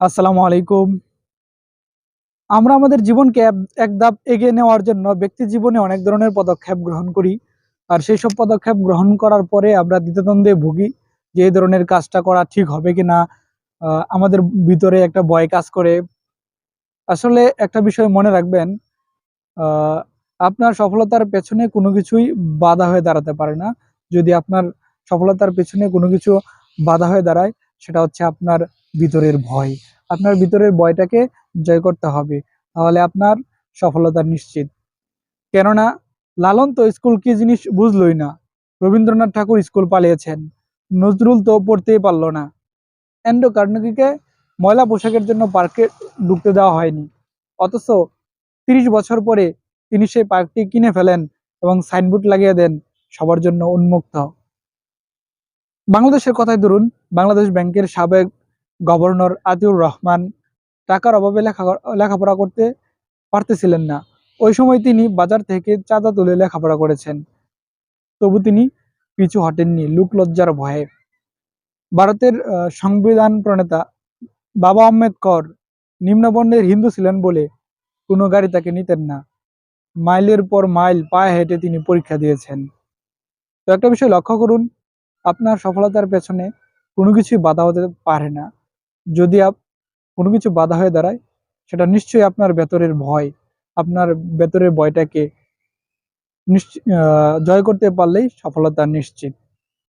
আসসালামু আলাইকুম। আমরা আমাদের জীবনকে এক ধাপ এগিয়ে নেওয়ার জন্য ব্যক্তি জীবনে অনেক ধরনের পদক্ষেপ গ্রহণ করি। আর সেই সব পদক্ষেপ গ্রহণ করার পরে আমরা দ্বিধাদ্বন্দ্বে ভুগি যে এই ধরনের কাজটা করা ঠিক হবে কিনা। আমাদের ভিতরে একটা ভয় কাজ করে। আসলে একটা বিষয় মনে রাখবেন, আ আপনার সফলতার পেছনে কোনো কিছুই বাধা হয়ে দাঁড়াতে পারে না। যদি আপনার সফলতার পেছনে কোনো কিছু বাধা হয়ে দাঁড়ায়, সেটা হচ্ছে আপনার ভিতরের ভয়। আপনার ভিতরের ভয়টাকে জয় করতে হবে। তাহলে আপনার সফলতা নিশ্চিত। কেননা লালন তো স্কুল কি জিনিস বুঝলই না। রবীন্দ্রনাথ ঠাকুর স্কুল পালিয়েছেন। নজরুল তো পড়তেই পারল না। অ্যান্ড্রু কার্নেগিকে ময়লা পোশাকের জন্য পার্কে ঢুকতে দেওয়া হয়নি। অথচ ৩০ বছর পরে তিনি সেই পার্কটি কিনে ফেলেন এবং সাইনবোর্ড লাগিয়ে দেন, সবার জন্য উন্মুক্ত। বাংলাদেশের কথাই ধরুন, বাংলাদেশ ব্যাংকের সাবেক গভর্নর আতিউর রহমান টাকার অভাবে লেখাপড়া করতে পারতেছিলেন না। ওই সময় তিনি বাজার থেকে চাঁদা তুলে লেখাপড়া করেছেন। তবু তিনি পিছু হটেননি লোকলজ্জার ভয়ে। ভারতের সংবিধান প্রণেতা বাবা আম্বেদকর নিম্নবর্ণের হিন্দু ছিলেন বলে কোনো গাড়ি তাকে নিতেন না। মাইলের পর মাইল পায়ে হেঁটে তিনি পরীক্ষা দিয়েছেন। তো একটা বিষয় লক্ষ্য করুন, আপনার সফলতার পেছনে কোনো কিছুই বাধা হতে পারে না। যদি কোনো কিছু বাধা হয়ে দাঁড়ায়, সেটা নিশ্চয়ই আপনার ভেতরের ভয়। আপনার ভেতরের ভয়টাকে জয় করতে পারলেই সফলতা নিশ্চিত।